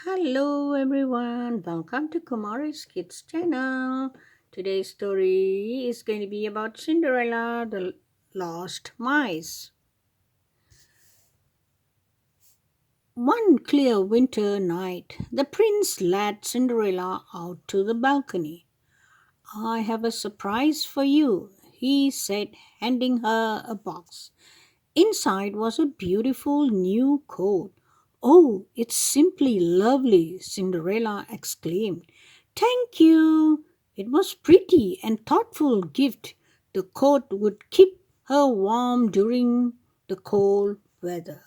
Hello everyone, welcome to Kumari's Kids channel. Today's story is going to be about Cinderella the Lost Mice. One clear winter night, the prince led Cinderella out to the balcony. I have a surprise for you, he said, handing her a box. Inside was a beautiful new coat. Oh, it's simply lovely, Cinderella exclaimed. Thank you. It was pretty and thoughtful gift. The coat would keep her warm during the cold weather.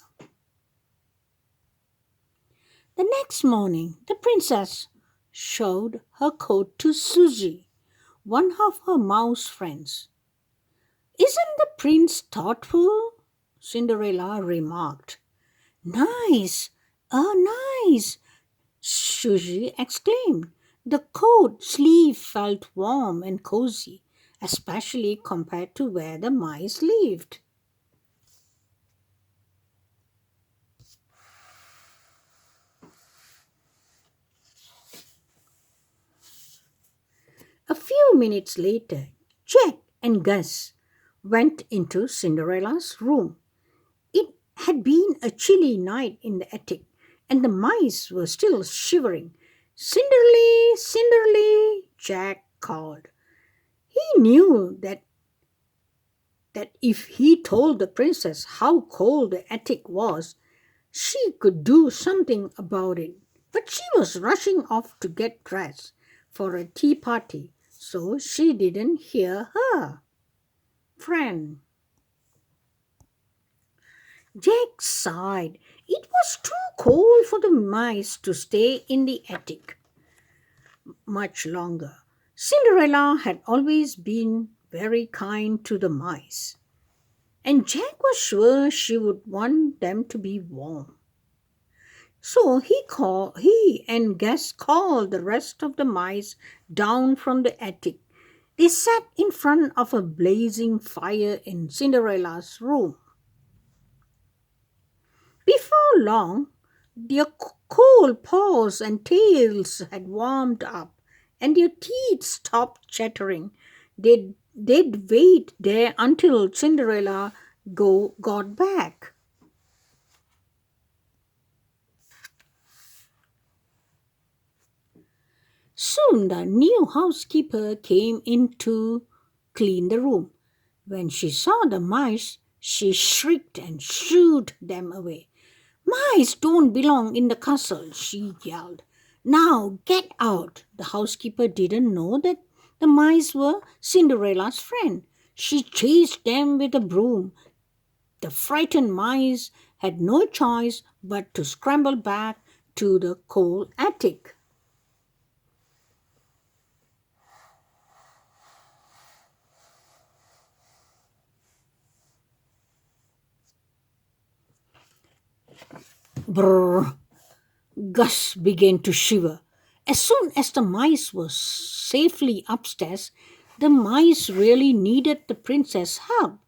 The next morning, the princess showed her coat to Susie, one of her mouse friends. Isn't the prince thoughtful? Cinderella remarked. Nice! Nice! Susie exclaimed. The coat sleeve felt warm and cozy, especially compared to where the mice lived. A few minutes later, Jack and Gus went into Cinderella's room. It had been a chilly night in the attic, and the mice were still shivering. Cinderly, Cinderly, Jack called. He knew that if he told the princess how cold the attic was, she could do something about it. But she was rushing off to get dressed for a tea party, so she didn't hear her. Friend, Jack sighed. It was too cold for the mice to stay in the attic much longer. Cinderella had always been very kind to the mice, and Jack was sure she would want them to be warm. So he and Gus called the rest of the mice down from the attic. They sat in front of a blazing fire in Cinderella's room. Before long, their cold paws and tails had warmed up, and their teeth stopped chattering. They'd wait there until Cinderella got back. Soon the new housekeeper came in to clean the room. When she saw the mice, she shrieked and shooed them away. Mice don't belong in the castle, she yelled. Now get out. The housekeeper didn't know that the mice were Cinderella's friend. She chased them with a broom. The frightened mice had no choice but to scramble back to the cold attic. Brrr! Gus began to shiver. As soon as the mice were safely upstairs, the mice really needed the princess' help.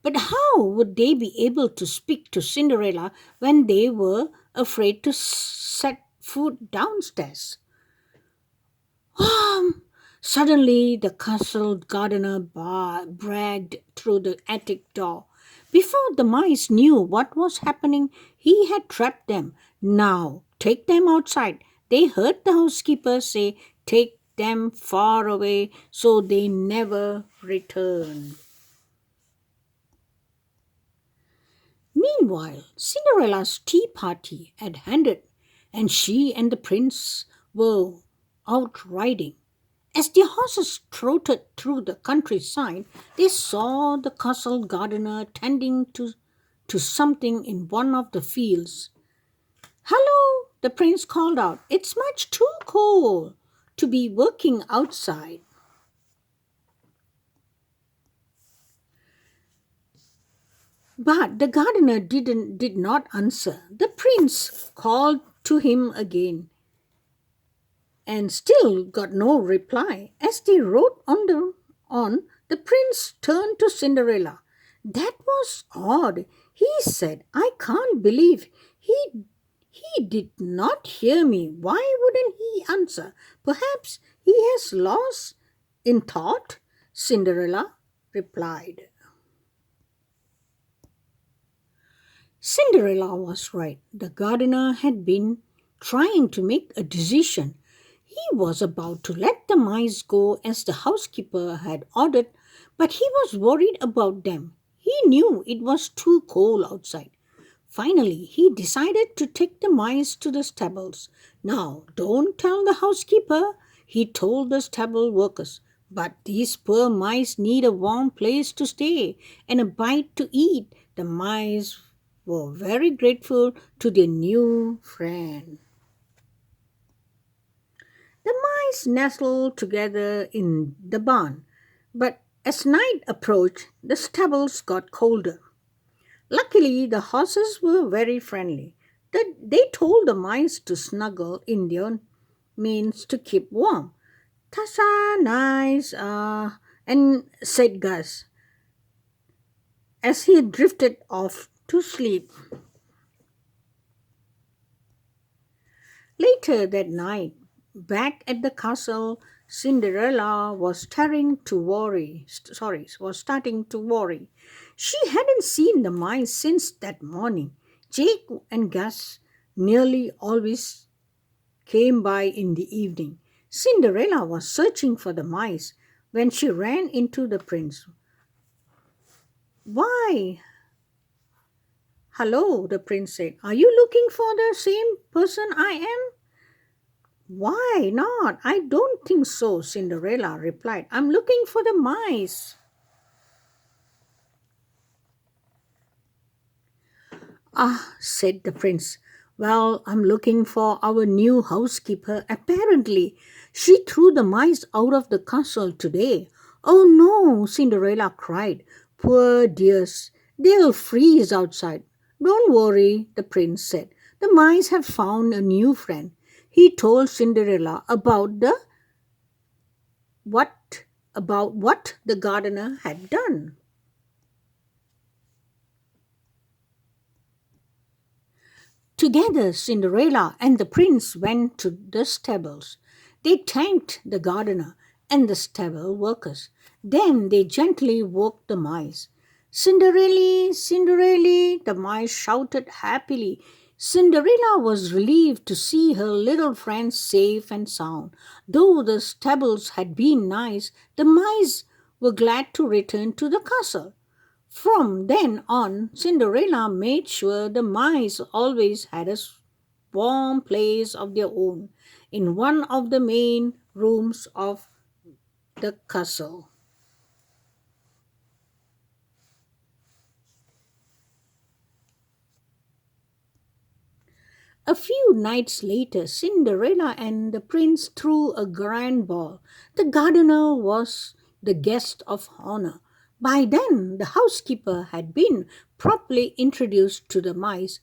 But how would they be able to speak to Cinderella when they were afraid to set foot downstairs? Um, Suddenly, the castle gardener bragged through the attic door. Before the mice knew what was happening, he had trapped them. Now, take them outside. They heard the housekeeper say, take them far away so they never return. Meanwhile, Cinderella's tea party had ended, and she and the prince were out riding. As the horses trotted through the countryside, they saw the castle gardener tending to something in one of the fields. Hello, the prince called out. It's much too cold to be working outside. But the gardener did not answer. The prince called to him again and still got no reply. As they rode the prince turned to Cinderella. That was odd, he said. I can't believe He did not hear me. Why wouldn't he answer? Perhaps he has lost in thought, Cinderella replied. Cinderella was right. The gardener had been trying to make a decision. He was about to let the mice go as the housekeeper had ordered, but he was worried about them. He knew it was too cold outside. Finally, he decided to take the mice to the stables. Now, don't tell the housekeeper, he told the stable workers. But these poor mice need a warm place to stay and a bite to eat. The mice were very grateful to their new friend. The mice nestled together in the barn, but as night approached, the stables got colder. Luckily, the horses were very friendly. They told the mice to snuggle in their manes to keep warm. Tassa, nice, and said Gus as he drifted off to sleep. Later that night, back at the castle, Cinderella was was starting to worry. She hadn't seen the mice since that morning. Jake and Gus nearly always came by in the evening. Cinderella was searching for the mice when she ran into the prince. Why? Hello, the prince said. Are you looking for the same person I am? Why not? I don't think so, Cinderella replied. I'm looking for the mice. Ah, said the prince. Well, I'm looking for our new housekeeper. Apparently, she threw the mice out of the castle today. Oh no, Cinderella cried. Poor dears, they'll freeze outside. Don't worry, the prince said. The mice have found a new friend. He told Cinderella what what the gardener had done. Together, Cinderella and the prince went to the stables. They thanked the gardener and the stable workers. Then they gently woke the mice. Cinderella, Cinderella, the mice shouted happily. Cinderella was relieved to see her little friends safe and sound. Though the stables had been nice, the mice were glad to return to the castle. From then on, Cinderella made sure the mice always had a warm place of their own in one of the main rooms of the castle. A few nights later, Cinderella and the prince threw a grand ball. The gardener was the guest of honor. By then, the housekeeper had been properly introduced to the mice,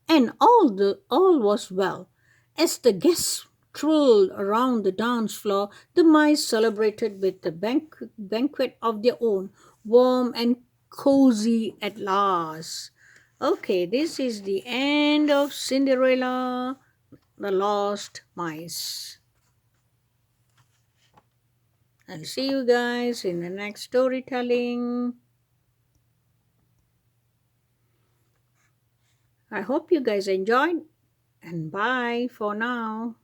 and all was well. As the guests strolled around the dance floor, the mice celebrated with a banquet of their own, warm and cozy at last. Okay, this is the end of Cinderella, the Lost Mice. I'll see you guys in the next storytelling. I hope you guys enjoyed, and bye for now.